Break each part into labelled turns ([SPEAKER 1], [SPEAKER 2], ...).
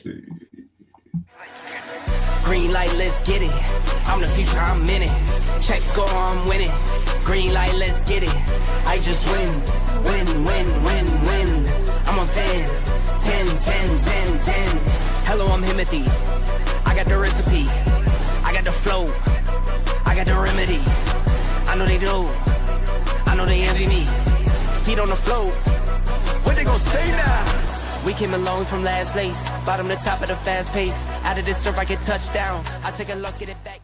[SPEAKER 1] see.
[SPEAKER 2] Green light, let's get it. I'm the future, I'm in it. Check score, I'm winning. Green light, let's get it. I just win. I'm on 10. Hello, I'm Himothy. I got the recipe. I got the flow. I got the remedy. I know they do. I know they envy me. Feet on the floor. What they gonna say now? We came alone from last place. Bottom to top of the fast pace. Out of this surf, I get touchdown. I take a loss, get it back.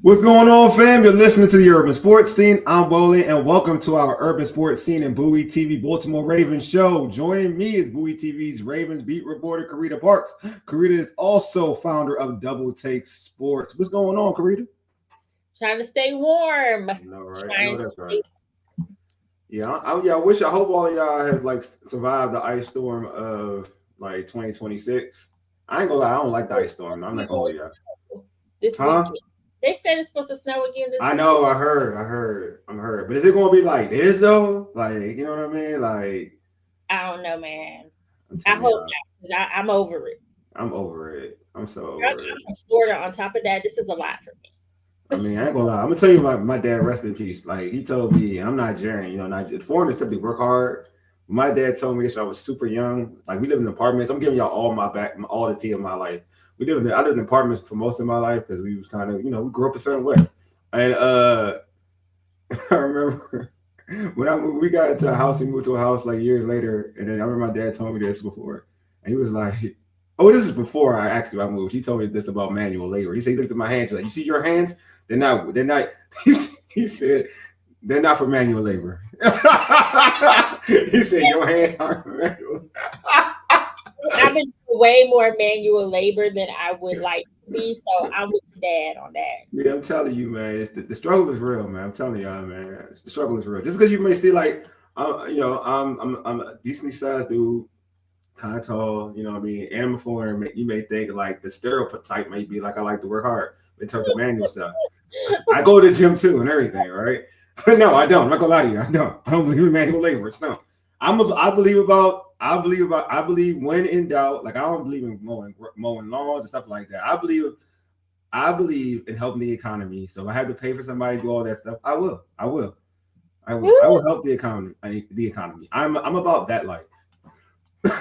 [SPEAKER 1] What's going on, fam? You're listening to the Urban Sports Scene. I'm Wole, and welcome to our Urban Sports Scene and Bowie TV Baltimore Ravens show. Joining me is Bowie TV's Ravens beat reporter Carita Parks. Carita is also founder of Double Take Sports. What's going on, Carita?
[SPEAKER 3] Trying to stay warm.
[SPEAKER 1] I know, right? I know that's right. Yeah, I hope all of y'all have survived the ice storm of 2026. I ain't gonna lie, I don't like the ice storm. I'm not gonna lie, y'all.
[SPEAKER 3] Weekend. They said it's supposed to snow again this
[SPEAKER 1] I know, I heard. But is it gonna be like this though? You know what I mean?
[SPEAKER 3] I don't know, man. I hope not, because I'm over it.
[SPEAKER 1] I'm over it. I'm so over
[SPEAKER 3] I'm from Florida. On top of that, this is a lot for me.
[SPEAKER 1] I mean, I ain't gonna lie. I'm gonna tell you, my dad, rest in peace. He told me, I'm Nigerian, foreigners typically work hard. My dad told me this when I was super young. We live in apartments. I'm giving y'all all the tea of my life. I lived in apartments for most of my life because we was kind of, we grew up a certain way. And I remember when we got into a house, we moved to a house years later. And then I remember my dad told me this before. And he was like, oh, this is before I moved. He told me this about manual labor. He said, he looked at my hands. He's like, you see your hands? They're not, he said, they're not for manual labor. He said, your hands aren't for manual.
[SPEAKER 3] I've been doing way more manual labor than I would like to be, so I'm with Dad on that.
[SPEAKER 1] Yeah, I'm telling you, man, the struggle is real, man. I'm telling y'all, man, the struggle is real. Just because you may see I'm a decently sized dude, kind of tall, you know what I mean, and I'm a foreigner, you may think the stereotype may be I like to work hard in terms of manual stuff. I go to the gym too and everything, right? But no, I don't. I'm not gonna lie to you. I don't believe in manual labor. It's no. I believe when in doubt, I don't believe in mowing lawns and stuff like that. I believe in helping the economy. So if I have to pay for somebody to do all that stuff, I will help the economy. I'm about that life.
[SPEAKER 3] Yeah,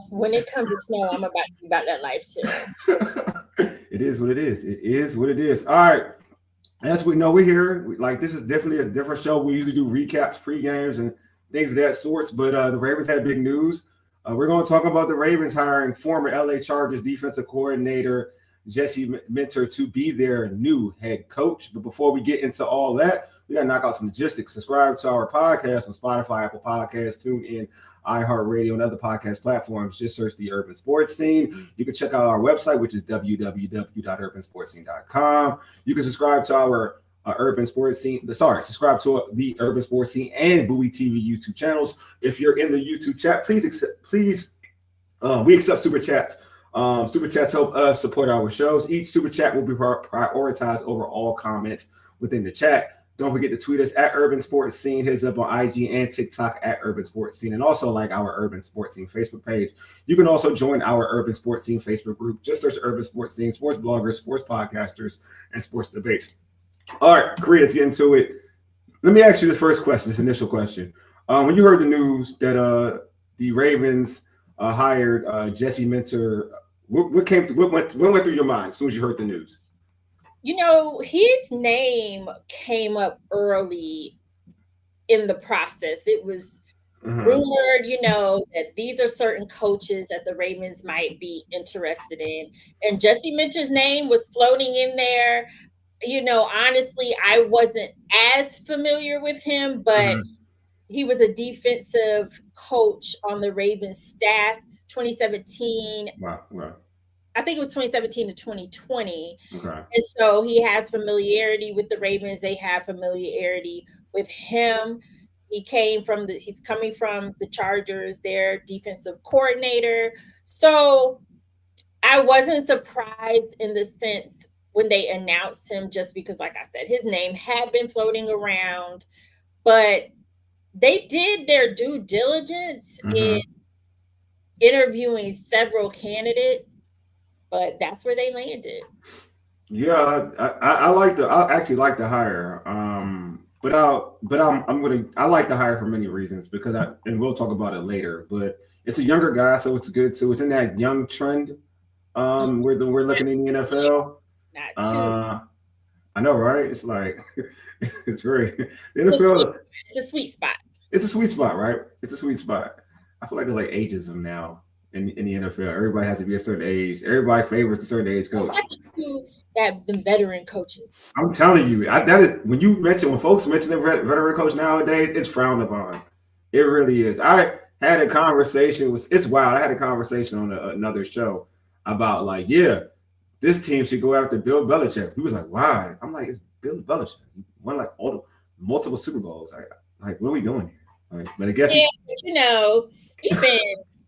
[SPEAKER 3] when it comes to snow, I'm about that life too.
[SPEAKER 1] It is what it is. It is what it is. All right. As we know, we're here. This is definitely a different show. We usually do recaps, pre-games, and things of that sorts. But the Ravens had big news. We're going to talk about the Ravens hiring former LA Chargers defensive coordinator Jesse Minter to be their new head coach. But before we get into all that, we got to knock out some logistics. Subscribe to our podcast on Spotify, Apple Podcasts, TuneIn, iHeartRadio, and other podcast platforms. Just search the Urban Sports Scene. You can check out our website, which is www.urbansportscene.com. You can subscribe to our Urban Sports Scene. Subscribe to the Urban Sports Scene and Bowie TV YouTube channels. If you're in the YouTube chat, we accept super chats. Super chats help us support our shows. Each super chat will be prioritized over all comments within the chat. Don't forget to tweet us at Urban Sports Scene. Hit us up on IG and TikTok at Urban Sports Scene, and also our Urban Sports Scene Facebook page. You can also join our Urban Sports Scene Facebook group. Just search Urban Sports Scene, sports bloggers, sports podcasters, and sports debates. All right, Carita, let's get into it. Let me ask you this first question, this initial question. When you heard the news that the Ravens hired Jesse Minter, what went through your mind as soon as you heard the news?
[SPEAKER 3] His name came up early in the process. It was rumored, that these are certain coaches that the Ravens might be interested in. And Jesse Minter's name was floating in there. Honestly, I wasn't as familiar with him, but he was a defensive coach on the Ravens staff, 2017.
[SPEAKER 1] Wow.
[SPEAKER 3] I think it was 2017 to 2020.
[SPEAKER 1] Okay.
[SPEAKER 3] And so he has familiarity with the Ravens. They have familiarity with him. He's coming from the Chargers, their defensive coordinator. So I wasn't surprised in the sense when they announced him, just because, like I said, his name had been floating around, but they did their due diligence in interviewing several candidates, but that's where they landed.
[SPEAKER 1] Yeah, I actually like the hire. I like the hire for many reasons because and we'll talk about it later. But it's a younger guy, so it's good. So it's in that young trend. We're looking in the NFL.
[SPEAKER 3] Not too.
[SPEAKER 1] Uh, I know, right? It's like it's very the
[SPEAKER 3] It's a sweet,
[SPEAKER 1] NFL.
[SPEAKER 3] it's a sweet spot.
[SPEAKER 1] It's a sweet spot, right? It's a sweet spot. I feel like there's like ageism now in the NFL. Everybody has to be a certain age. Everybody favors a certain age coach.
[SPEAKER 3] That the veteran coaches.
[SPEAKER 1] I'm telling you, that is when folks mention the veteran coach nowadays, it's frowned upon. It really is. I had a conversation with it's wild. I had a conversation on another show about like, yeah, this team should go after Bill Belichick. He was like, why? I'm like, it's Bill Belichick. He won like multiple Super Bowls. Like, what are we doing here? Like, but I guess
[SPEAKER 3] he's been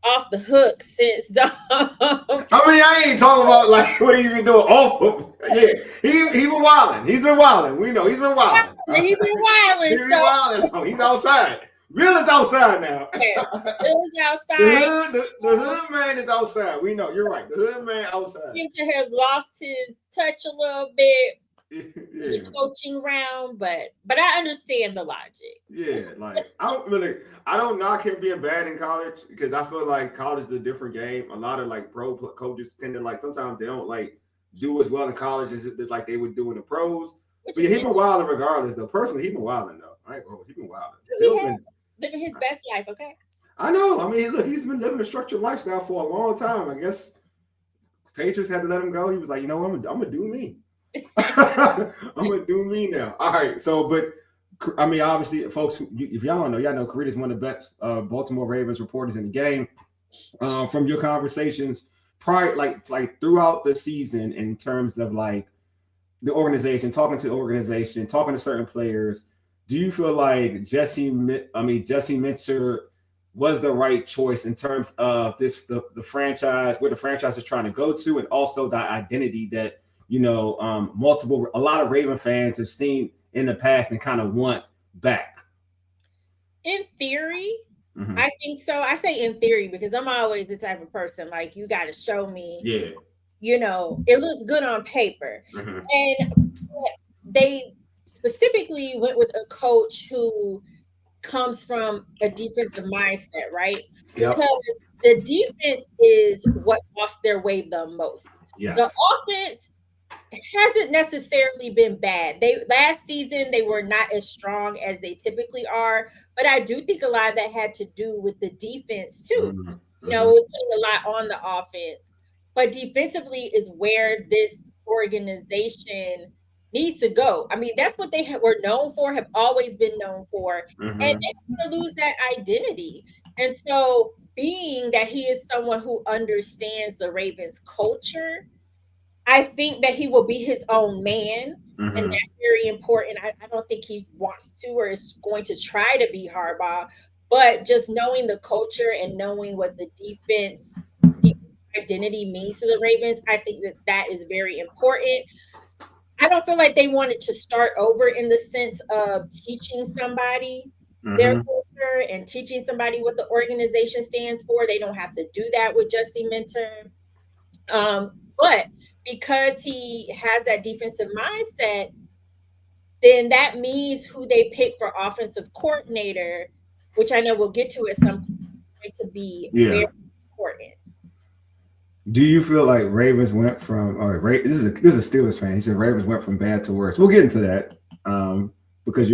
[SPEAKER 3] off the hook since the.
[SPEAKER 1] I ain't talking about like what he been doing off of. Yeah, he been wilding. He's been wilding. We know he's been wilding.
[SPEAKER 3] He's been wilding.
[SPEAKER 1] He's been wilding. Oh, he's outside. Bill is outside now.
[SPEAKER 3] Yeah, Bill is outside.
[SPEAKER 1] The hood man is outside. We know. You're right. The hood man outside.
[SPEAKER 3] Seems to have lost his touch a little bit.
[SPEAKER 1] Yeah.
[SPEAKER 3] In the coaching round, but I understand the logic.
[SPEAKER 1] Yeah, like I don't knock him being bad in college because I feel like college is a different game. A lot of like pro coaches tend to like sometimes they don't like do as well in college as like they would do in the pros. But yeah, he's been wilding regardless. Though personally, he's been wilding though. Right, he's been wilding.
[SPEAKER 3] Living his best life. Okay.
[SPEAKER 1] I know. I mean, look, he's been living a structured lifestyle for a long time. I guess Patriots had to let him go. He was like, you know, I'm gonna do me. I'm gonna do me now. All right. So, but I mean, obviously, folks, if y'all don't know, y'all know Carita is one of the best Baltimore Ravens reporters in the game. From your conversations prior, like throughout the season, in terms of like the organization, talking to the organization, talking to certain players, do you feel like Jesse Minter was the right choice in terms of the franchise, where the franchise is trying to go to, and also the identity that a lot of Raven fans have seen in the past and kind of want back?
[SPEAKER 3] In theory, I think so. I say in theory because I'm always the type of person like you got to show me.
[SPEAKER 1] Yeah.
[SPEAKER 3] It looks good on paper. And they specifically went with a coach who comes from a defensive mindset, right?
[SPEAKER 1] Yep.
[SPEAKER 3] Because the defense is what lost their way the most.
[SPEAKER 1] Yes.
[SPEAKER 3] The offense hasn't necessarily been bad. Last season they were not as strong as they typically are, but I do think a lot of that had to do with the defense too. It was putting a lot on the offense, but defensively is where this organization needs to go. I mean, that's what they were known for, have always been known for, and they're going to lose that identity. And so, being that he is someone who understands the Ravens culture, I think that he will be his own man, and that's very important. I don't think he wants to or is going to try to be Harbaugh, but just knowing the culture and knowing what the defense identity means to the Ravens, I think that is very important. I don't feel like they wanted to start over in the sense of teaching somebody their culture and teaching somebody what the organization stands for. They don't have to do that with Jesse Minter. But because he has that defensive mindset, then that means who they pick for offensive coordinator, which I know we'll get to at some point, to be very important.
[SPEAKER 1] Do you feel like Ravens went from this is a Steelers fan? He said Ravens went from bad to worse. We'll get into that because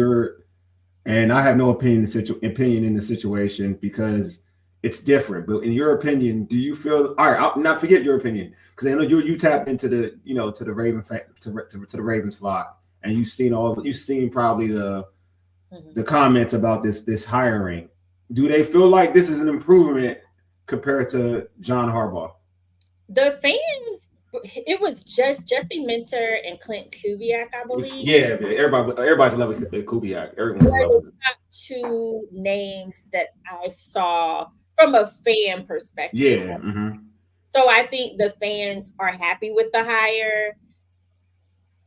[SPEAKER 1] I have no opinion in the situation because it's different. But in your opinion, do you feel all right? I'll not forget your opinion because I know you tapped into the to the Raven to the Ravens flock, and you've seen probably the comments about this hiring. Do they feel like this is an improvement compared to John Harbaugh?
[SPEAKER 3] The fans, it was just Jesse Minter and Clint Kubiak, I believe.
[SPEAKER 1] Yeah, everybody's in love with Kubiak. Everyone's in love with
[SPEAKER 3] the top two names that I saw from a fan perspective.
[SPEAKER 1] Yeah.
[SPEAKER 3] So I think the fans are happy with the hire.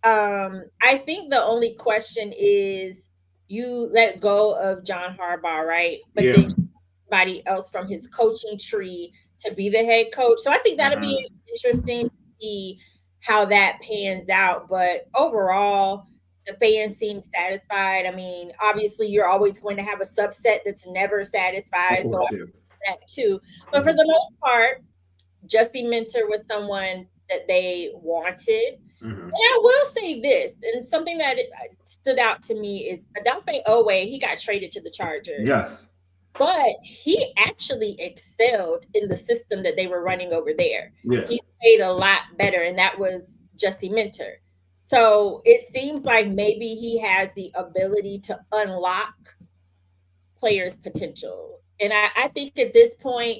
[SPEAKER 3] I think the only question is you let go of John Harbaugh, right? But then somebody else from his coaching tree to be the head coach. So I think that'll be interesting to see how that pans out. But overall, the fans seem satisfied. I mean, obviously, you're always going to have a subset that's never satisfied. So that too. But for the most part, Justy Minter was someone that they wanted. And I will say this, and something that stood out to me is Odafe Oweh, he got traded to the Chargers.
[SPEAKER 1] Yes.
[SPEAKER 3] But he actually excelled in the system that they were running over there.
[SPEAKER 1] Yeah.
[SPEAKER 3] He played a lot better, and that was Justy Minter. So it seems like maybe he has the ability to unlock players' potential. And I think at this point,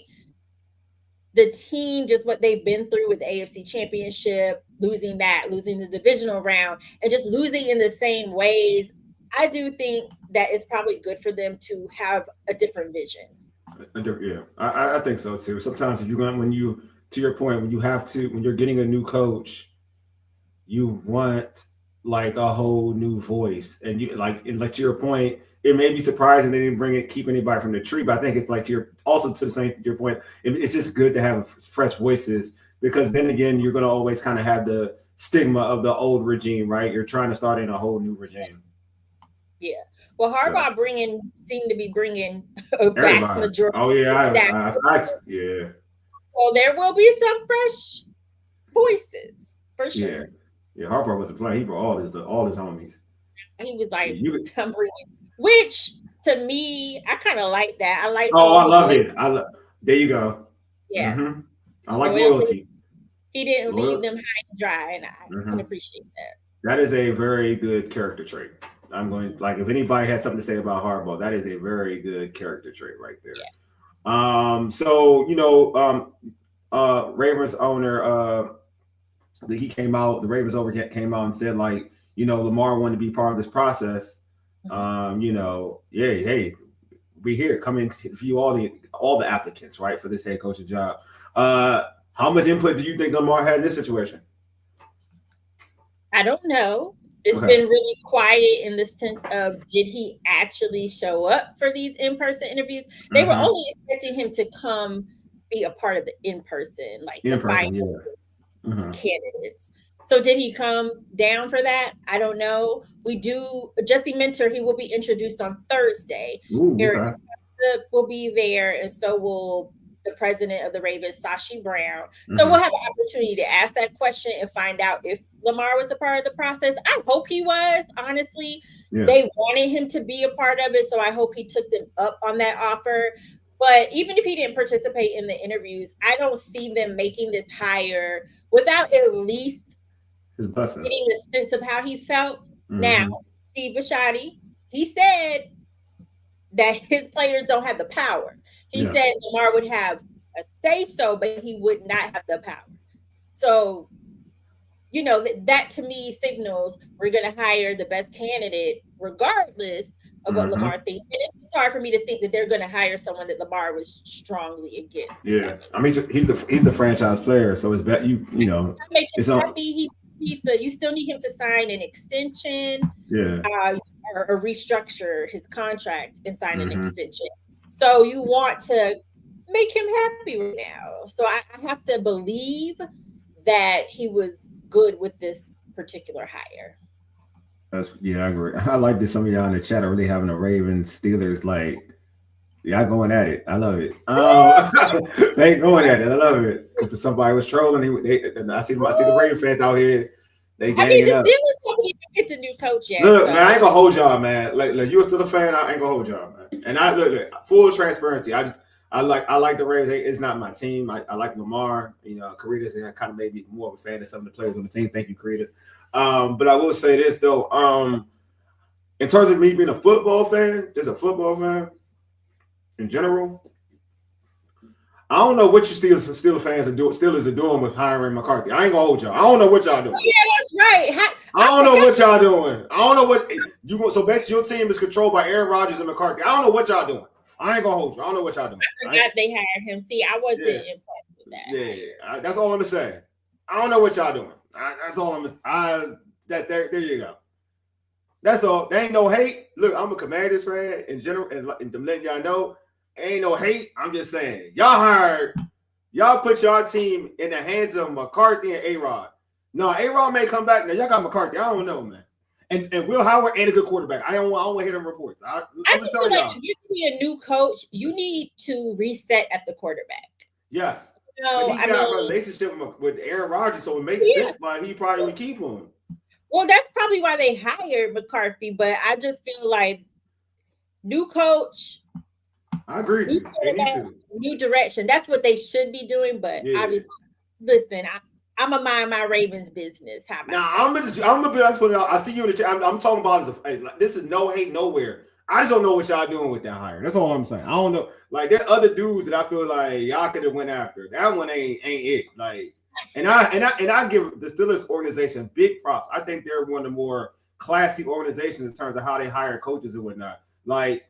[SPEAKER 3] the team, just what they've been through with the AFC Championship, losing the divisional round, and just losing in the same ways, I do think that it's probably good for them to have a different vision.
[SPEAKER 1] Yeah, I think so too. Sometimes if you're going, to your point, when you're getting a new coach, you want like a whole new voice, and you like to your point, it may be surprising they didn't keep anybody from the tree, but I think it's like to your point, it's just good to have fresh voices, because then again, you're going to always kind of have the stigma of the old regime, right? You're trying to start in a whole new regime.
[SPEAKER 3] Yeah. Well, Harbaugh seemed to be bringing a vast majority.
[SPEAKER 1] Oh yeah, yeah.
[SPEAKER 3] So there will be some fresh voices for sure.
[SPEAKER 1] Yeah, yeah. Harbaugh was a player. He brought all his homies.
[SPEAKER 3] He was like, I'm bringing. Which to me, I kind of like that. I like.
[SPEAKER 1] Oh, I love it. There you go.
[SPEAKER 3] Yeah.
[SPEAKER 1] Mm-hmm. I like loyalty.
[SPEAKER 3] He didn't leave them high and dry, and I can appreciate that.
[SPEAKER 1] That is a very good character trait. I'm going if anybody has something to say about Harbaugh, that is a very good character trait right there. Yeah. So Ravens owner, the Ravens owner came out and said Lamar wanted to be part of this process. Hey, we here, come in, view all the applicants, right, for this head coaching job. How much input do you think Lamar had in this situation?
[SPEAKER 3] I don't know. It's been really quiet in the sense of, did he actually show up for these in-person interviews? They were only expecting him to come be a part of the in-person, the final candidates. So did he come down for that? I don't know. Justy Minter, he will be introduced on Thursday. Eric will be there, and so will the president of the Ravens, Sashi Brown. So we'll have an opportunity to ask that question and find out if Lamar was a part of the process. I hope he was, honestly. Yeah. They wanted him to be a part of it, so I hope he took them up on that offer. But even if he didn't participate in the interviews, I don't see them making this hire without at least getting the sense of how he felt. Now, Steve Bisciotti, he said that his players don't have the power. He said Lamar would have a say-so, but he would not have the power. So, that to me signals we're going to hire the best candidate regardless of what Lamar thinks. And it's hard for me to think that they're going to hire someone that Lamar was strongly against.
[SPEAKER 1] Yeah. I mean, he's the franchise player, so it's bet you
[SPEAKER 3] make him happy. You still need him to sign an extension, or restructure his contract and sign an extension. So you want to make him happy right now. So I have to believe that he was good with this particular hire.
[SPEAKER 1] I agree. I like that some of y'all in the chat are really having a Ravens Steelers y'all going at it. I love it. They going at it. I love it. Because somebody was trolling. I see the Ravens fans out here. They ganging it up.
[SPEAKER 3] The Steelers don't even get the new coach yet.
[SPEAKER 1] Look, man, I ain't gonna hold y'all, man. Like you're still a fan. I ain't gonna hold y'all, man. And I look full transparency. I like the Ravens. It's not my team. I like Lamar. Carita's kind of maybe more of a fan of some of the players on the team. Thank you, Carita. But I will say this though. In terms of me being a football fan, just a football fan in general, I don't know what you Steelers fans are doing. Steelers are doing with hiring McCarthy. I ain't gonna hold y'all. I don't know what y'all doing.
[SPEAKER 3] Yeah, that's right.
[SPEAKER 1] I don't know what y'all doing. I don't know what you going. So basically, your team is controlled by Aaron Rodgers and McCarthy. I don't know what y'all doing. I ain't gonna hold you. I don't know what y'all doing.
[SPEAKER 3] I forgot they hired him. See, I wasn't impressed with that.
[SPEAKER 1] Yeah. That's all I'm gonna say. I don't know what y'all doing. That's all I'm gonna. There you go. That's all. There ain't no hate. Look, I'm a Commanders fan in general, and to let y'all know, ain't no hate. I'm just saying, y'all hired Y'all put y'all team in the hands of McCarthy and A-Rod. No, A-Rod may come back. Now, y'all got McCarthy. I don't know, man. And Will Howard and a good quarterback. I don't want to hear them reports. I'm
[SPEAKER 3] just feel like if you be a new coach, you need to reset at the quarterback.
[SPEAKER 1] Yes. But he got a relationship with Aaron Rodgers, so it makes sense. Like he probably would keep him.
[SPEAKER 3] Well, that's probably why they hired McCarthy. But I just feel like new coach.
[SPEAKER 1] I agree with you.
[SPEAKER 3] New direction. That's what they should be doing. But obviously, listen, I'm a mind my Ravens business. How about
[SPEAKER 1] I'm gonna put it out. I see you in the chat. I'm talking about this is no hate nowhere. I just don't know what y'all doing with that hire. That's all I'm saying. I don't know. Like there are other dudes that I feel like y'all could have went after. That one ain't it. Like, and I give the Steelers organization big props. I think they're one of the more classy organizations in terms of how they hire coaches and whatnot. Like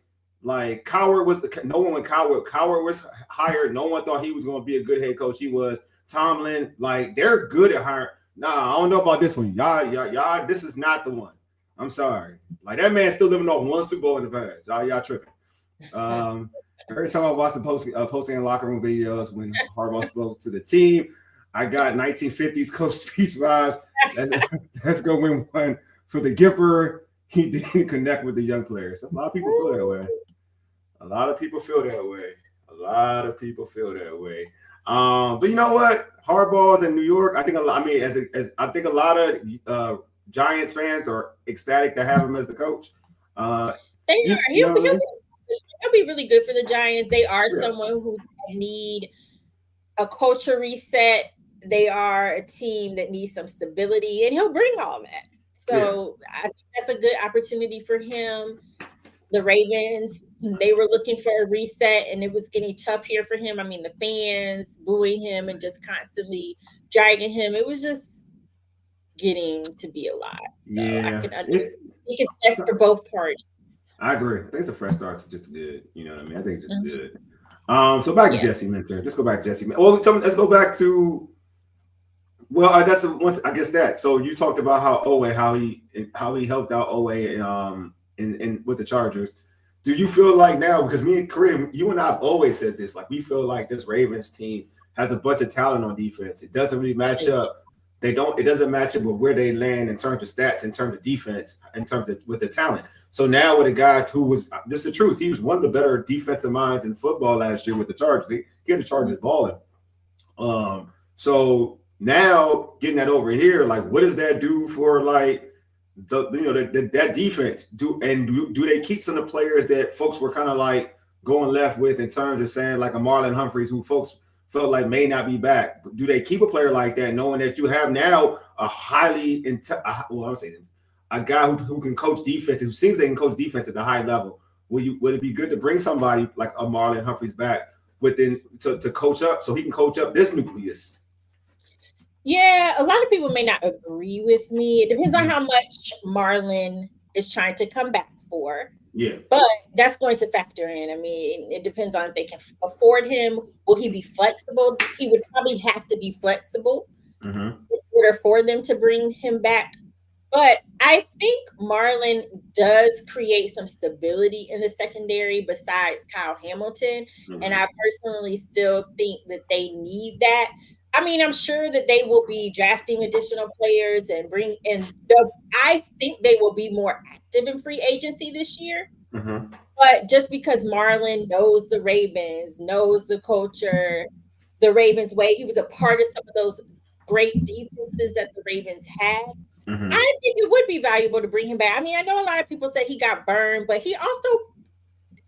[SPEAKER 1] Coward was no one when Coward was hired. No one thought he was going to be a good head coach. He was. Tomlin, like they're good at hiring. Nah, I don't know about this one. Y'all, this is not the one. I'm sorry. Like that man's still living off one Super Bowl in the past. Y'all tripping. Every time I watch the posting in locker room videos when Harbaugh spoke to the team, I got 1950s coach speech vibes. Let's go win one for the Gipper. He didn't connect with the young players. A lot of people feel that way. But you know what? Harbaugh's in New York. I think a lot. I mean, I think a lot of Giants fans are ecstatic to have him as the coach.
[SPEAKER 3] They are. He'll be really good for the Giants. They are someone who need a culture reset. They are a team that needs some stability, and he'll bring all that. So I think that's a good opportunity for him. The Ravens, they were looking for a reset, and it was getting tough here for him. I mean, the fans booing him and just constantly dragging him. It was just getting to be a lot. So I can understand. It's best for both parties.
[SPEAKER 1] I agree. I think it's a fresh start. It's just good. You know what I mean? I think it's just good. So back to Jesse Minter. Let's go back to Jesse. Well, let's go back to. Well, that's once I guess that. So you talked about how he helped out Owe in with the Chargers. Do you feel like now, because me and Kareem, you and I have always said this, like we feel like this Ravens team has a bunch of talent on defense. It doesn't really match up. It doesn't match up with where they land in terms of stats, in terms of defense, in terms of with the talent. So now with a guy who was just the truth, he was one of the better defensive minds in football last year with the Chargers. He had the Chargers balling. So now getting that over here, like what does that do for like that defense? Do they keep some of the players that folks were kind of like going left with in terms of saying like a Marlon Humphreys, who folks felt like may not be back? Do they keep a player like that, knowing that you have now a highly a guy who can coach defense, who seems they can coach defense at the high level? Would it be good to bring somebody like a Marlon Humphreys back within to coach up so he can coach up this nucleus?
[SPEAKER 3] Yeah, a lot of people may not agree with me. It depends on how much Marlon is trying to come back for.
[SPEAKER 1] Yeah.
[SPEAKER 3] But that's going to factor in. I mean, it depends on if they can afford him. Will he be flexible? He would probably have to be flexible in order for them to bring him back. But I think Marlon does create some stability in the secondary besides Kyle Hamilton. And I personally still think that they need that. I mean, I'm sure that they will be drafting additional players I think they will be more active in free agency this year. But just because Marlon knows the Ravens, knows the culture, the Ravens way, he was a part of some of those great defenses that the Ravens had. I think it would be valuable to bring him back. I mean, I know a lot of people said he got burned, but he also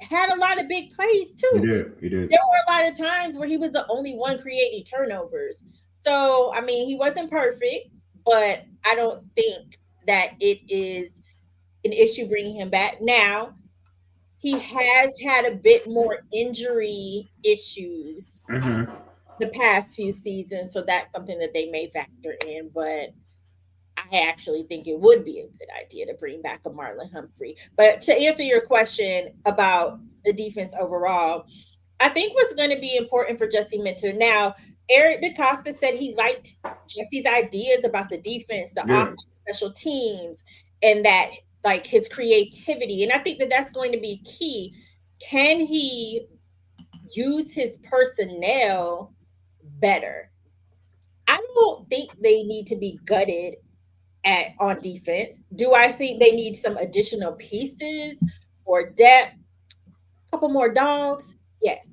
[SPEAKER 3] had a lot of big plays too.
[SPEAKER 1] He did.
[SPEAKER 3] There were a lot of times where he was the only one creating turnovers. So, I mean, he wasn't perfect, but I don't think that it is an issue bringing him back. Now, he has had a bit more injury issues the past few seasons, so that's something that they may factor in, but I actually think it would be a good idea to bring back a Marlon Humphrey. But to answer your question about the defense overall, I think what's going to be important for Jesse Minter. Now, Eric DeCosta said he liked Jesse's ideas about the defense, the offense, special teams, and that like his creativity. And I think that that's going to be key. Can he use his personnel better. I don't think they need to be gutted on defense. Do I think they need some additional pieces or depth? A couple more dogs? Yes.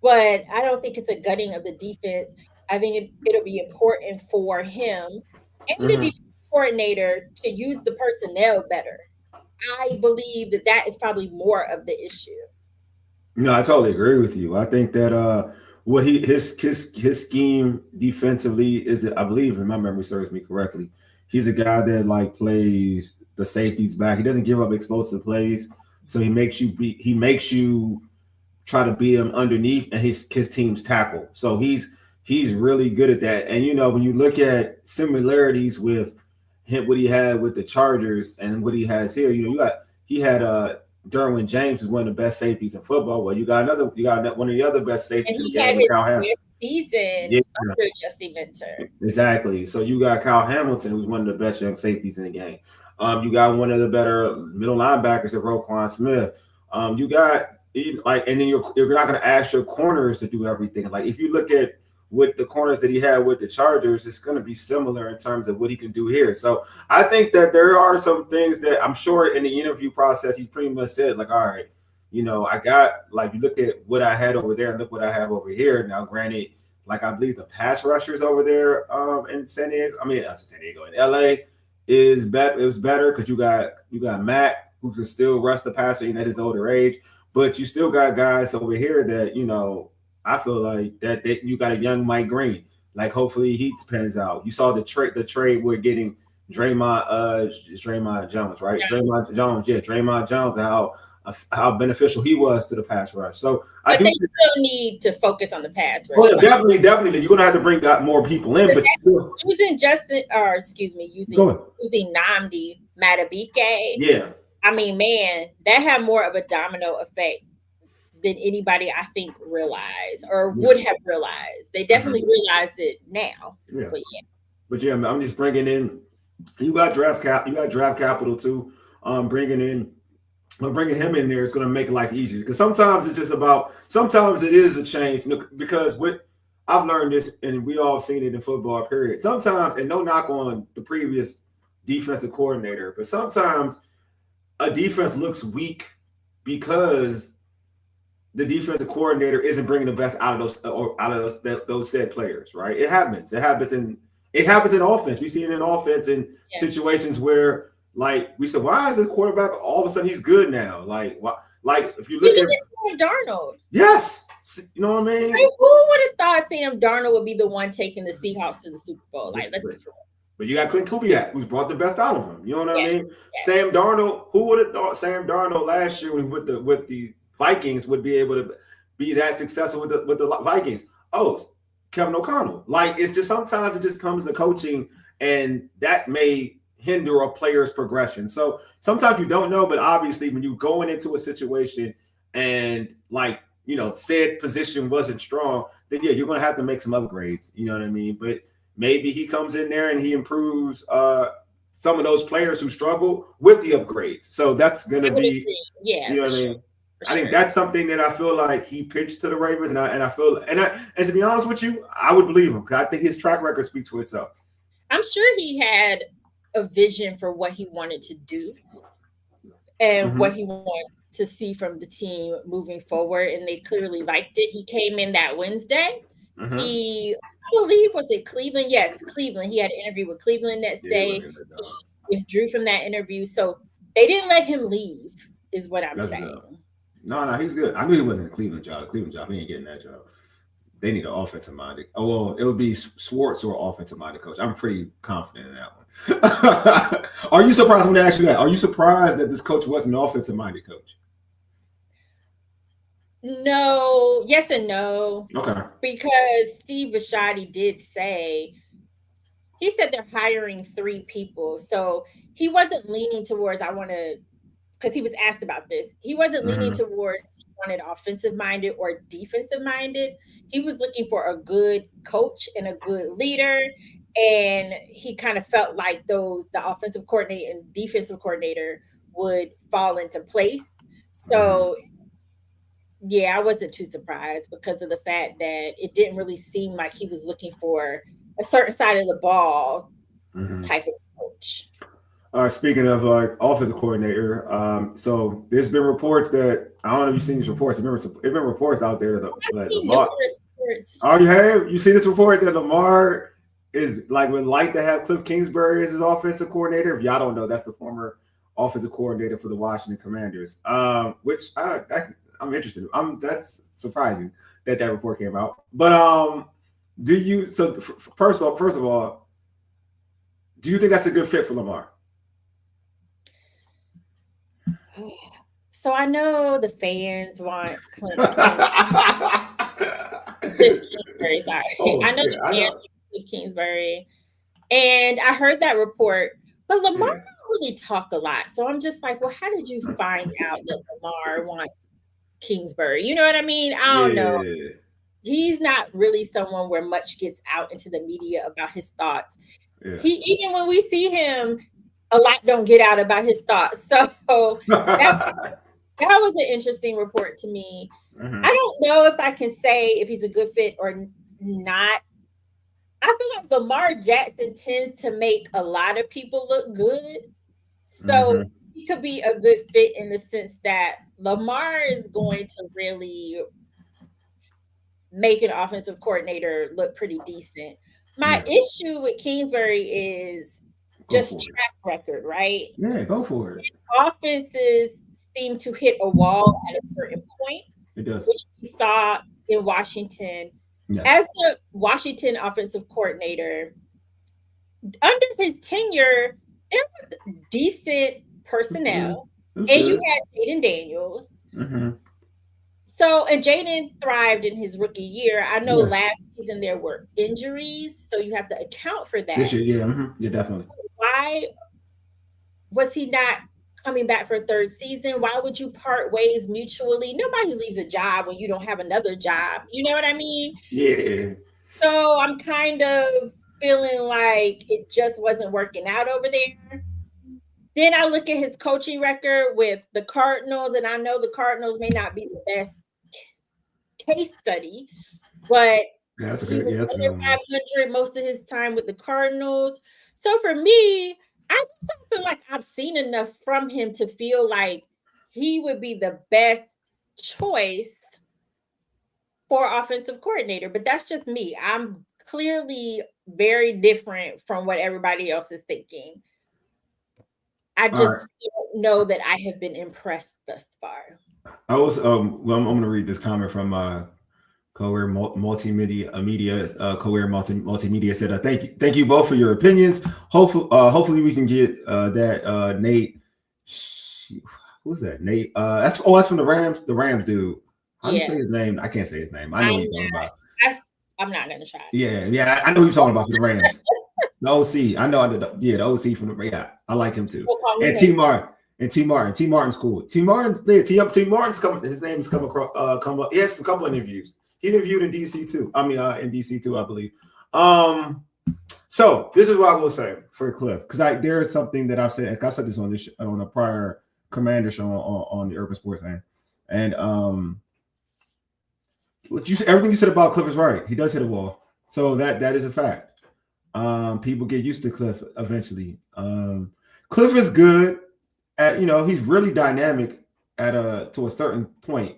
[SPEAKER 3] But I don't think it's a gutting of the defense. I think it'll be important for him and the
[SPEAKER 1] Mm-hmm.
[SPEAKER 3] defense coordinator to use the personnel better. I believe that that is probably more of the issue.
[SPEAKER 1] No, I totally agree with you. I think that what his scheme defensively is that I believe, if my memory serves me correctly, he's a guy that like plays the safeties back. He doesn't give up explosive plays, so he makes you try to beat him underneath, and his team's tackle. So he's really good at that. And when you look at similarities with him, what he had with the Chargers and what he has here, he had Derwin James is one of the best safeties in football. Well, you got one of the other best
[SPEAKER 3] And
[SPEAKER 1] safeties in the
[SPEAKER 3] he had
[SPEAKER 1] game with
[SPEAKER 3] his
[SPEAKER 1] Kyle Hamilton.
[SPEAKER 3] best season
[SPEAKER 1] Yeah,
[SPEAKER 3] under Justin Minter.
[SPEAKER 1] exactly. So you got Kyle Hamilton, who's one of the best young safeties in the game. You got one of the better middle linebackers at Roquan Smith. You got and then you're not going to ask your corners to do everything. Like if you look at what the corners that he had with the Chargers, it's going to be similar in terms of what he can do here. So I think that there are some things that I'm sure in the interview process he pretty much said, like, all right, I got, like, you look at what I had over there and look what I have over here. Now, granted, like I believe the pass rushers over there in San Diego, not San Diego, in LA is better. It was better because you got Matt who can still rush the passer even at his older age, but you still got guys over here that I feel like that you got a young Mike Green. Like hopefully he pans out. You saw the trade we're getting Draymond Jones, right?
[SPEAKER 3] Yeah.
[SPEAKER 1] Draymond Jones, and how beneficial he was to the pass rush. So
[SPEAKER 3] but they still need to focus on the pass rush.
[SPEAKER 1] Well, definitely, you're gonna have to bring more people in. But
[SPEAKER 3] using using Nnamdi Madubuike.
[SPEAKER 1] Yeah.
[SPEAKER 3] I mean, man, that had more of a domino effect than anybody I think realized or would have realized. They definitely realized it now.
[SPEAKER 1] Yeah.
[SPEAKER 3] But
[SPEAKER 1] yeah, I'm just bringing in. You got draft capital too. Bringing him in there is going to make life easier because sometimes it is a change because what I've learned this, and we all seen it in football, period. Sometimes, and no knock on the previous defensive coordinator, but sometimes a defense looks weak because the defensive coordinator isn't bringing the best out of those said players, right? It happens. It happens in offense. We see it in offense in situations where, like, we said, why is this quarterback all of a sudden he's good now? Like, why? Like, if you look at
[SPEAKER 3] Sam Darnold,
[SPEAKER 1] yes, you know what I mean.
[SPEAKER 3] Like, who would have thought Sam Darnold would be the one taking the Seahawks to the Super Bowl? Like, let's be real.
[SPEAKER 1] But you got Clint Kubiak, who's brought the best out of him. You know what I mean? Yeah. Sam Darnold. Who would have thought Sam Darnold last year with the Vikings would be able to be that successful with the Vikings? Oh, Kevin O'Connell. Like, it's just sometimes it just comes to coaching, and that may hinder a player's progression. So sometimes you don't know, but obviously when you going into a situation and said position wasn't strong, then you're going to have to make some upgrades. You know what I mean? But maybe he comes in there and he improves some of those players who struggle with the upgrades. So that's going to be, you know what I mean? I think that's something that I feel like he pitched to the Ravens, and to be honest with you, I would believe him because I think his track record speaks for itself.
[SPEAKER 3] I'm sure he had a vision for what he wanted to do and what he wanted to see from the team moving forward, and they clearly liked it. He came in that Wednesday. I believe, was it Cleveland? Yes, Cleveland. He had an interview with Cleveland next day. He withdrew from that interview, so they didn't let him leave, is what I'm saying.
[SPEAKER 1] No, he's good. I knew he wasn't a Cleveland job. He ain't getting that job. They need an offensive minded. Oh, well, it would be Schwartz or offensive minded coach. I'm pretty confident in that one. Are you surprised? I'm going to ask you that. Are you surprised that this coach wasn't an offensive minded coach?
[SPEAKER 3] No, yes and no.
[SPEAKER 1] Okay.
[SPEAKER 3] Because Steve Bisciotti did say, he said they're hiring 3 people. So he wasn't leaning towards, because he was asked about this. He wasn't leaning towards he wanted offensive minded or defensive minded. He was looking for a good coach and a good leader. And he kind of felt like the offensive coordinator and defensive coordinator would fall into place. So Yeah, I wasn't too surprised because of the fact that it didn't really seem like he was looking for a certain side of the ball type of coach.
[SPEAKER 1] Speaking of offensive coordinator, so there's been reports that I don't know if you've seen these reports. There's been reports out there that
[SPEAKER 3] I've seen
[SPEAKER 1] Lamar.
[SPEAKER 3] numerous reports.
[SPEAKER 1] Oh, you have? You see this report that Lamar is like would like to have Cliff Kingsbury as his offensive coordinator? If y'all don't know, that's the former offensive coordinator for the Washington Commanders. Which I'm interested in. That's surprising that report came out. But do you? So first of all, do you think that's a good fit for Lamar?
[SPEAKER 3] So I know the fans want Cliff Kingsbury. Sorry,
[SPEAKER 1] Oh,
[SPEAKER 3] I know
[SPEAKER 1] yeah,
[SPEAKER 3] the
[SPEAKER 1] I
[SPEAKER 3] fans
[SPEAKER 1] know.
[SPEAKER 3] want Cliff Kingsbury, and I heard that report. But Lamar
[SPEAKER 1] Yeah,
[SPEAKER 3] don't really talk a lot, so I'm just like, well, how did you find out that Lamar wants Kingsbury? You know what I mean? I don't know.
[SPEAKER 1] yeah,
[SPEAKER 3] He's not really someone where much gets out into the media about his thoughts.
[SPEAKER 1] yeah.
[SPEAKER 3] He even when we see him, a lot don't get out about his thoughts. So that that was an interesting report to me. I
[SPEAKER 1] Mhm.
[SPEAKER 3] don't know if I can say if he's a good fit or not. I feel like Lamar Jackson tends to make a lot of people look good. So
[SPEAKER 1] Mhm.
[SPEAKER 3] he could be a good fit in the sense that Lamar is going to really make an offensive coordinator look pretty decent. My
[SPEAKER 1] Yeah,
[SPEAKER 3] issue with Kingsbury is
[SPEAKER 1] go
[SPEAKER 3] just
[SPEAKER 1] for it.
[SPEAKER 3] track record, right?
[SPEAKER 1] Yeah, go for it.
[SPEAKER 3] Offenses seem to hit a wall at a certain point,
[SPEAKER 1] It does.
[SPEAKER 3] which we saw in Washington.
[SPEAKER 1] Yes.
[SPEAKER 3] As the Washington offensive coordinator, under his tenure, there was decent
[SPEAKER 1] It was good.
[SPEAKER 3] personnel,
[SPEAKER 1] It was
[SPEAKER 3] and you
[SPEAKER 1] good.
[SPEAKER 3] had Jaden Daniels.
[SPEAKER 1] Mhm.
[SPEAKER 3] So, and Jaden thrived in his rookie year. I know
[SPEAKER 1] Yeah.
[SPEAKER 3] last season there were injuries, so you have to account for
[SPEAKER 1] This
[SPEAKER 3] that.
[SPEAKER 1] year, yeah, yeah, definitely.
[SPEAKER 3] Why was he not coming back for a third season? Why would you part ways mutually? Nobody leaves a job when you don't have another job. You know what I mean?
[SPEAKER 1] Yeah.
[SPEAKER 3] So I'm kind of feeling like it just wasn't working out over there. Then I look at his coaching record with the Cardinals, and I know the Cardinals may not be the best case study, but
[SPEAKER 1] Yeah, that's a
[SPEAKER 3] he
[SPEAKER 1] good.
[SPEAKER 3] was
[SPEAKER 1] Yeah, that's a good
[SPEAKER 3] under
[SPEAKER 1] one.
[SPEAKER 3] 500 most of his time with the Cardinals. So for me, I just don't feel like I've seen enough from him to feel like he would be the best choice for offensive coordinator. But that's just me. I'm clearly very different from what everybody else is thinking. I
[SPEAKER 1] All right.
[SPEAKER 3] just don't know that I have been impressed thus far.
[SPEAKER 1] I was well, I'm going to read this comment from Cohere Multimedia Cohere Multimedia said, thank you both for your opinions. Hopefully we can get that Nate. Who's that? Nate. That's from the Rams. The Rams dude. How do you
[SPEAKER 3] Yeah,
[SPEAKER 1] say his name? I can't say his name. I know
[SPEAKER 3] I'm
[SPEAKER 1] who you're talking about.
[SPEAKER 3] I'm not gonna try.
[SPEAKER 1] Yeah, yeah, I know who you're talking about for the Rams. The OC. I know. The OC from the yeah. I like him too.
[SPEAKER 3] We'll call him
[SPEAKER 1] And
[SPEAKER 3] Nate.
[SPEAKER 1] T Martin. T Martin's cool. T Martin's there. T Martin's coming. His name's come across. Come up. He has a couple of interviews. He interviewed in DC too. I mean, in DC too, I believe. So this is what I will say for Cliff, because there is something that I've said. I've said this on a prior Commander show on the Urban Sports Fan, and everything you said about Cliff is right. He does hit a wall, so that is a fact. People get used to Cliff eventually. Cliff is good at he's really dynamic to a certain point.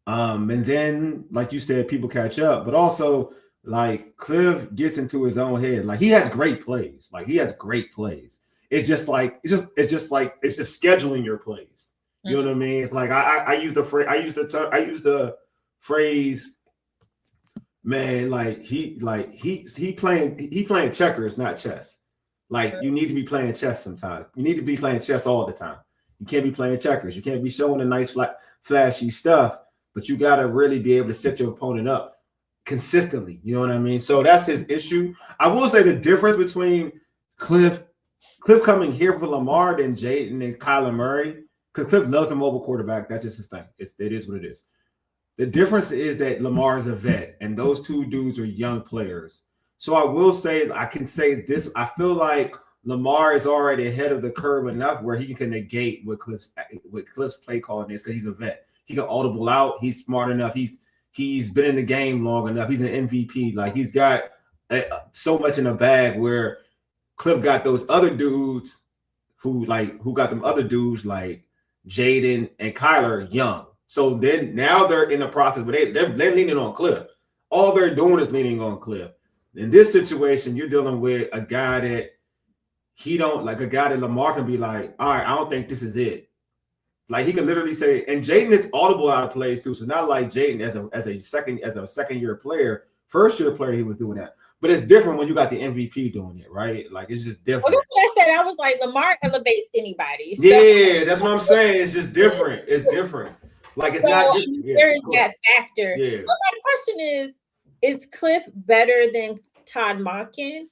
[SPEAKER 1] And then, like you said, people catch up, but also like Cliff gets into his own head. Like he has great plays. It's just scheduling your plays. You know what I mean? It's like I use the phrase. I use the phrase. Man, he playing checkers, not chess. Like you need to be playing chess sometimes. You need to be playing chess all the time. You can't be playing checkers. You can't be showing the nice flashy stuff, but you got to really be able to set your opponent up consistently. You know what I mean? So that's his issue. I will say the difference between Cliff coming here for Lamar than Jaden and Kyler Murray, because Cliff loves a mobile quarterback. That's just his thing. It is what it is. The difference is that Lamar is a vet, and those two dudes are young players. So I will say, I can say this. I feel like Lamar is already ahead of the curve enough where he can negate what Cliff's play calling is, because he's a vet. he can audible out. He's smart enough. He's been in the game long enough. He's an MVP. Like he's got so much in the bag where Cliff got those other dudes who got them other dudes like Jaden and Kyler young. So then now they're in the process, but they're leaning on Cliff. All they're doing is leaning on Cliff. In this situation, you're dealing with a guy that a guy that Lamar can be like, all right, I don't think this is it. Like he can literally say, and Jaden is audible out of plays too. So not like Jaden as a second year player, first year player, he was doing that. But it's different when you got the MVP doing it, right? Like it's just different.
[SPEAKER 3] Well, that's what I said. I was like, Lamar elevates anybody.
[SPEAKER 1] So. Yeah, that's what I'm saying. It's just different. It's different. Like it's not.
[SPEAKER 3] There is that factor. Yeah. But my question is Cliff better than Todd Monken?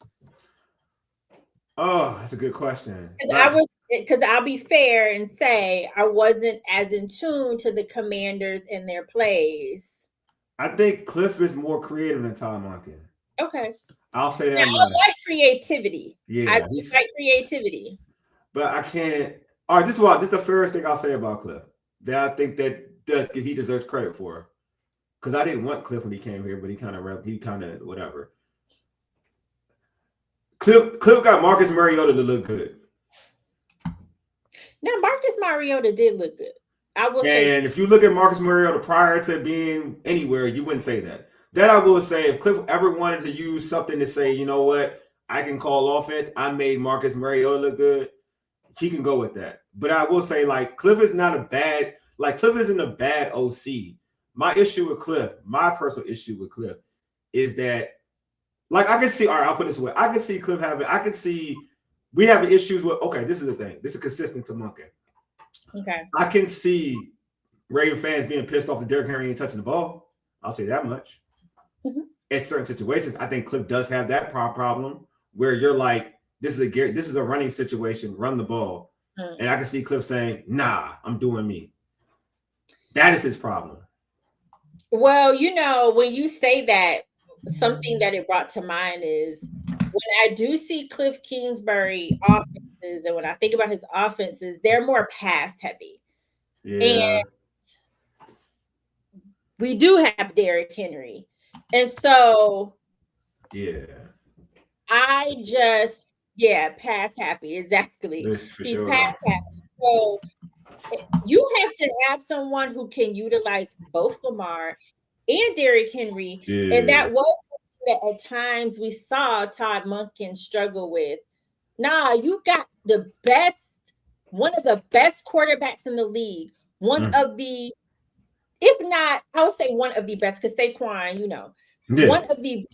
[SPEAKER 1] Oh, that's a good question.
[SPEAKER 3] Because I'll be fair and say I wasn't as in tune to the Commanders and their plays.
[SPEAKER 1] I think Cliff is more creative than Todd Monken.
[SPEAKER 3] Okay.
[SPEAKER 1] I'll say that.
[SPEAKER 3] I like creativity.
[SPEAKER 1] Yeah.
[SPEAKER 3] I just like creativity.
[SPEAKER 1] But I can't. All right, this is the first thing I'll say about Cliff that I think that he deserves credit for. Because I didn't want Cliff when he came here, but he kind of whatever. Cliff got Marcus Mariota to look good.
[SPEAKER 3] Now, Marcus Mariota did look good. I will say.
[SPEAKER 1] And if you look at Marcus Mariota prior to being anywhere, you wouldn't say that. That I will say, if Cliff ever wanted to use something to say, you know what, I can call offense, I made Marcus Mariota look good, he can go with that. But I will say, like, Cliff isn't a bad OC. My issue with Cliff, my personal issue with Cliff, is that, like, I can see, all right, I'll put it this way. I can see Cliff we have issues with, okay, this is the thing. This is consistent to Monken.
[SPEAKER 3] Okay.
[SPEAKER 1] I can see Raven fans being pissed off that Derrick Henry ain't touching the ball. I'll say that much. Mm-hmm. In certain situations, I think Cliff does have that problem where you're like, this is a running situation, run the ball. Mm-hmm. And I can see Cliff saying, nah, I'm doing me. That is his problem.
[SPEAKER 3] Well, when you say that, something that it brought to mind is when I do see Cliff Kingsbury offenses, and when I think about his offenses, they're more pass heavy. Yeah. And we do have Derrick Henry. And so I just, pass happy. Exactly. He's pass happy. So you have to have someone who can utilize both Lamar and Derrick Henry. Yeah. And that was something that at times we saw Todd Monken struggle with. Nah, you got one of the best quarterbacks in the league. One of the, if not, I would say one of the best, because Saquon, one of the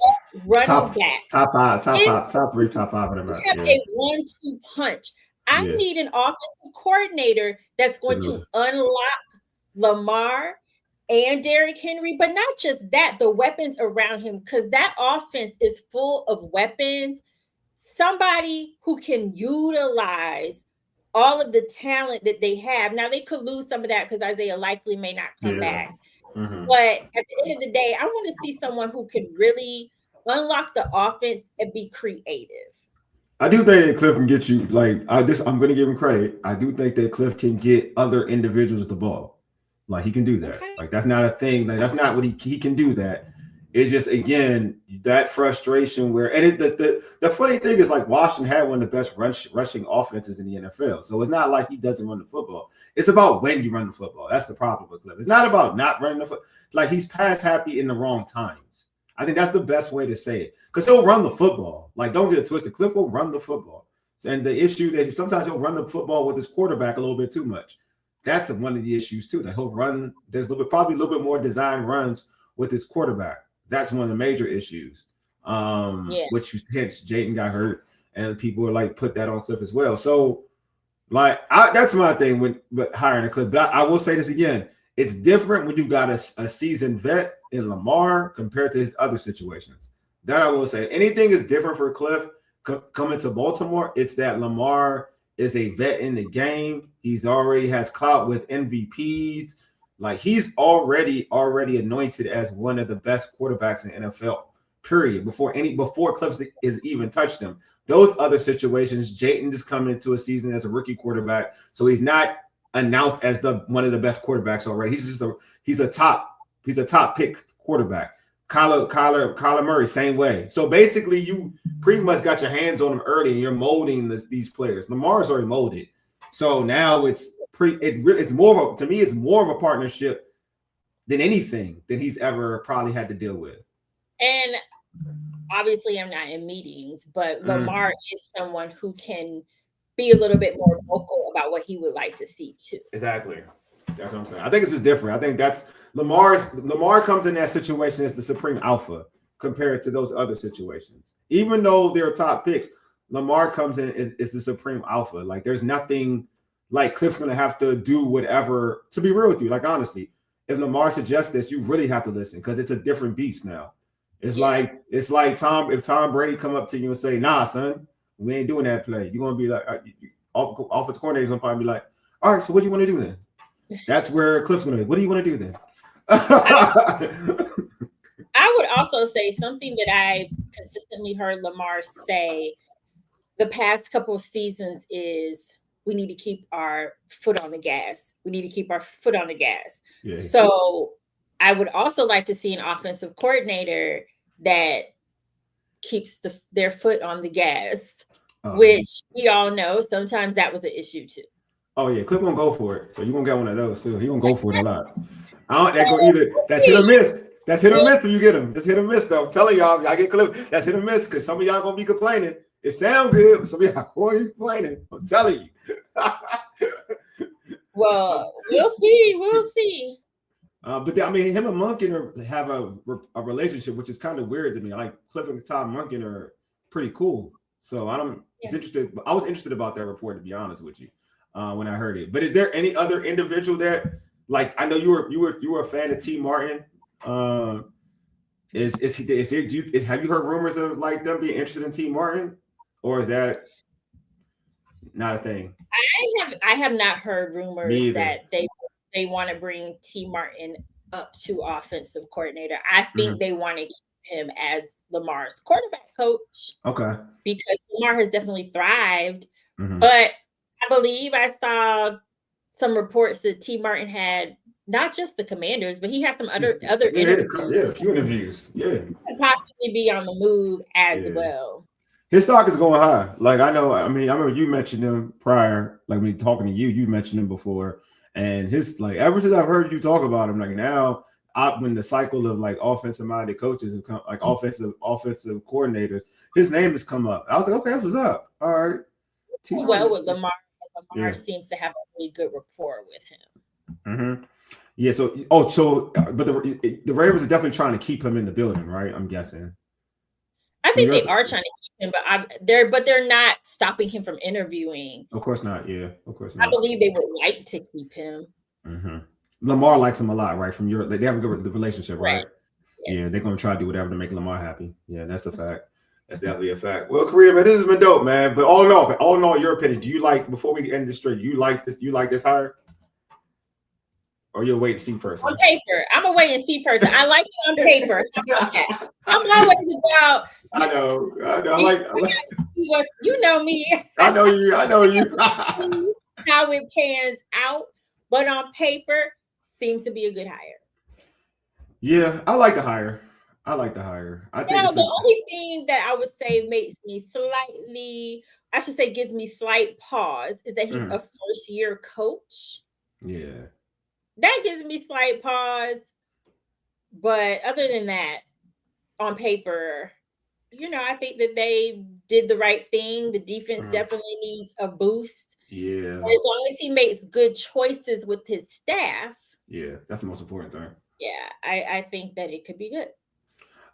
[SPEAKER 3] best running backs.
[SPEAKER 1] Top 5, top 3, top 5.
[SPEAKER 3] You have a 1-2 punch. I need an offensive coordinator that's going to unlock Lamar and Derrick Henry, but not just that, the weapons around him, because that offense is full of weapons. Somebody who can utilize all of the talent that they have. Now, they could lose some of that because Isaiah likely may not come back. Mm-hmm. But at the end of the day, I want to see someone who can really unlock the offense and be creative.
[SPEAKER 1] I do think that Cliff can get you, I'm going to give him credit. I do think that Cliff can get other individuals the ball. Like, he can do that. Okay. Like, that's not a thing. Like, that's not what he can do that. It's just, again, that frustration where, and the funny thing is, like, Washington had one of the best rushing offenses in the NFL. So it's not like he doesn't run the football. It's about when you run the football. That's the problem with Cliff. It's not about not running the football. Like, he's pass happy in the wrong times. I think that's the best way to say it. Because he'll run the football. Like, don't get it twisted. Cliff will run the football. And the issue that sometimes he'll run the football with his quarterback a little bit too much. That's one of the issues, too, that he'll run. There's probably a little bit more design runs with his quarterback. That's one of the major issues, which hence Jaden got hurt, and people are like put that on Cliff as well. So, like, that's my thing with hiring a Cliff. But I will say this again: it's different when you got a seasoned vet in Lamar compared to his other situations. That I will say. Anything is different for Cliff coming to Baltimore. It's that Lamar is a vet in the game. He's already has clout with MVPs. Like, he's already anointed as one of the best quarterbacks in the NFL, period. Before Cliff is even touched him. Those other situations, Jayden just coming into a season as a rookie quarterback, so he's not announced as one of the best quarterbacks already. He's a top pick quarterback. Kyler Murray, same way. So basically, you pretty much got your hands on him early, and you're molding these players. Lamar's already molded, so now it's more of a partnership than anything that he's ever probably had to deal with.
[SPEAKER 3] And obviously, I'm not in meetings, but Lamar is someone who can be a little bit more vocal about what he would like to see too.
[SPEAKER 1] Exactly. That's what I'm saying. I think it's just different. I think that's Lamar comes in that situation as the supreme alpha compared to those other situations. Even though they're top picks, Lamar comes in is the supreme alpha. Like there's nothing like Cliff's gonna have to do whatever. To be real with you, like honestly, if Lamar suggests this, you really have to listen because it's a different beast now. It's like if Tom Brady come up to you and say, "Nah, son, we ain't doing that play." You're gonna be like, offensive coordinator's gonna probably be like, "All right, so what do you want to do then?" That's where Cliff's gonna be. What do you want to do then?
[SPEAKER 3] I would also say something that I've consistently heard Lamar say the past couple of seasons is we need to keep our foot on the gas. We need to keep our foot on the gas. Yeah. So I would also like to see an offensive coordinator that keeps their foot on the gas, which we all know sometimes that was an issue too.
[SPEAKER 1] Oh yeah, Cliff gonna go for it. So you're gonna get one of those too. He gonna go for it a lot. That's hit or miss. That's hit or miss if you get him. That's hit or miss though. I'm telling y'all get Cliff. That's hit or miss because some of y'all gonna be complaining. It sounds good, but some of y'all are complaining. I'm telling you.
[SPEAKER 3] Well, we'll see. We'll see.
[SPEAKER 1] But him and Monken have a relationship, which is kind of weird to me. Like Cliff and Tom Monken are pretty cool. So I was interested about that report, to be honest with you, when I heard it. But is there any other individual that, like, I know you were a fan of T. Martin? Have you heard rumors of like them being interested in T. Martin, or is that not a thing?
[SPEAKER 3] I have not heard rumors that they want to bring T. Martin up to offensive coordinator. I think they want to keep him as Lamar's quarterback coach.
[SPEAKER 1] Okay.
[SPEAKER 3] Because Lamar has definitely thrived. But I believe I saw some reports that T. Martin had not just the Commanders, but he had some other interviews.
[SPEAKER 1] Yeah, a few interviews. Yeah.
[SPEAKER 3] He could possibly be on the move as well.
[SPEAKER 1] His stock is going high. Like I remember you mentioned him prior, like when talking to you mentioned him before. And his, like, ever since I've heard you talk about him, like now, when the cycle of like offensive-minded coaches and like offensive coordinators, his name has come up. I was like, okay, that's what's up. All right.
[SPEAKER 3] Well, with Lamar seems to have a really good rapport with him.
[SPEAKER 1] Yeah. But the Ravens are definitely trying to keep him in the building, right? I'm guessing.
[SPEAKER 3] I think they are trying to keep him, but they're not stopping him from interviewing.
[SPEAKER 1] Of course not. Yeah, of course not.
[SPEAKER 3] I believe they would like to keep him.
[SPEAKER 1] Lamar likes him a lot, right? They have a good relationship, right?
[SPEAKER 3] Yes.
[SPEAKER 1] Yeah, they're gonna try to do whatever to make Lamar happy. Yeah, that's a fact. That's definitely a fact. Well, Carita, man, this has been dope, man. But all in all, your opinion, do you like, before we end this straight, you like this hire? Or you'll wait and see first?
[SPEAKER 3] On paper. I'm a wait and see person. I like it on paper. I'm always about.
[SPEAKER 1] I know.
[SPEAKER 3] You know me.
[SPEAKER 1] I know you.
[SPEAKER 3] How it pans out. But on paper, seems to be a good hire.
[SPEAKER 1] Yeah, I like the hire. I think
[SPEAKER 3] the only thing that I would say gives me slight pause is that he's a first-year coach.
[SPEAKER 1] Yeah.
[SPEAKER 3] That gives me slight pause. But other than that, on paper, I think that they did the right thing. The defense definitely needs a boost.
[SPEAKER 1] Yeah.
[SPEAKER 3] And as long as he makes good choices with his staff.
[SPEAKER 1] Yeah, that's the most important thing.
[SPEAKER 3] Yeah, I think that it could be good.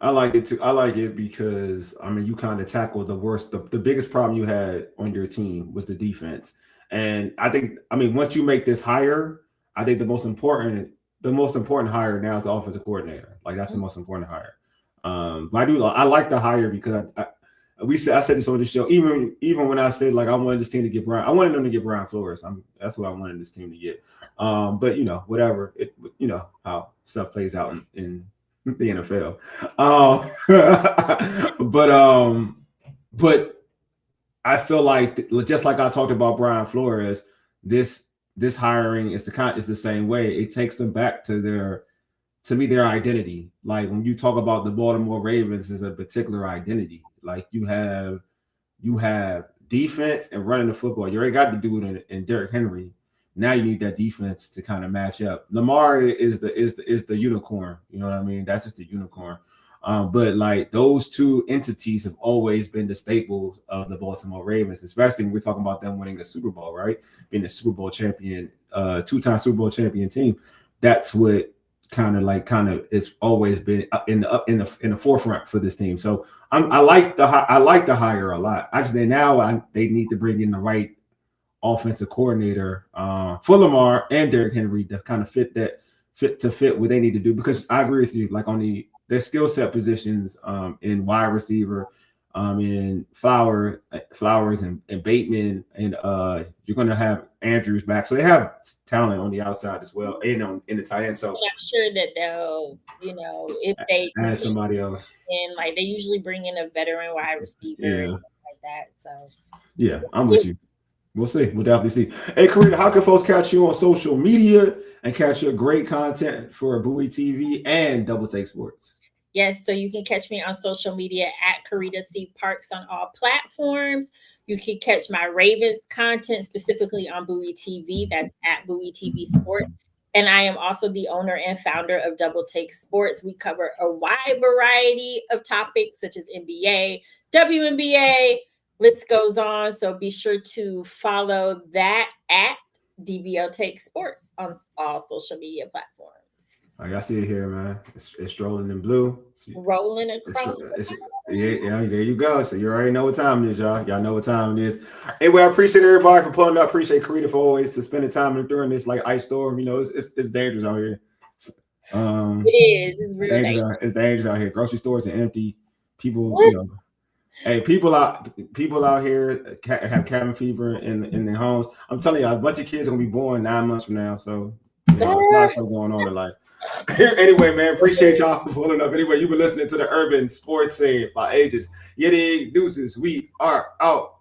[SPEAKER 1] I like it too. I like it because you kind of tackled the biggest problem you had on your team was the defense. And I think, once you make this hire, I think the most important hire now is the offensive coordinator. Like that's the most important hire. But I like the hire because I said this on the show. Even when I said like I wanted this team to get Brian, I wanted them to get Brian Flores. That's what I wanted this team to get. But whatever how stuff plays out in the NFL. But I feel like just like I talked about Brian Flores, this this hiring is the same way. It takes them back to their identity. Like when you talk about the Baltimore Ravens is a particular identity. Like you have defense and running the football. You already got the dude in Derrick Henry. Now you need that defense to kind of match up. Lamar is the unicorn. You know what I mean? That's just the unicorn. But like those two entities have always been the staples of the Baltimore Ravens, especially when we're talking about them winning the Super Bowl, right? Being a Super Bowl champion, two-time Super Bowl champion team. That's what kind of it's always been in the forefront for this team. So I like the hire a lot. I just say now they need to bring in the right offensive coordinator for Lamar and Derrick Henry to kind of fit what they need to do, because I agree with you, like on their skill set positions in wide receiver, in Flowers and Bateman, and you're going to have Andrews back, so they have talent on the outside as well, and in the tight end. So
[SPEAKER 3] I'm sure that they'll, if they
[SPEAKER 1] add somebody else,
[SPEAKER 3] and like they usually bring in a veteran wide receiver, like that. So
[SPEAKER 1] yeah, I'm with you. We'll see. We'll definitely see. Hey, Carita, how can folks catch you on social media and catch your great content for Bowie TV and Double Take Sports?
[SPEAKER 3] Yes, so you can catch me on social media at Carita Parks on all platforms. You can catch my Ravens content specifically on Bowie TV. That's at Bowie TV Sports. And I am also the owner and founder of Double Take Sports. We cover a wide variety of topics such as NBA, WNBA, list goes on. So be sure to follow that at DBO Take Sports on all social media platforms.
[SPEAKER 1] All right, I see it here, man. It's strolling in blue.
[SPEAKER 3] Rolling across.
[SPEAKER 1] Yeah, there you go. So you already know what time it is, y'all. Y'all know what time it is. Anyway, I appreciate everybody for pulling up. Appreciate Carita for always to spending time during this like ice storm. It's dangerous out here.
[SPEAKER 3] It is. It's real dangerous.
[SPEAKER 1] It's dangerous out here. Grocery stores are empty. People, hey, people out here have cabin fever in their homes. I'm telling you, a bunch of kids are gonna be born 9 months from now. So it's not so going on in life. Anyway, man, appreciate y'all for pulling up. Anyway, you've been listening to the Urban Sports Scene by Ages. Yeti Deuces. We are out.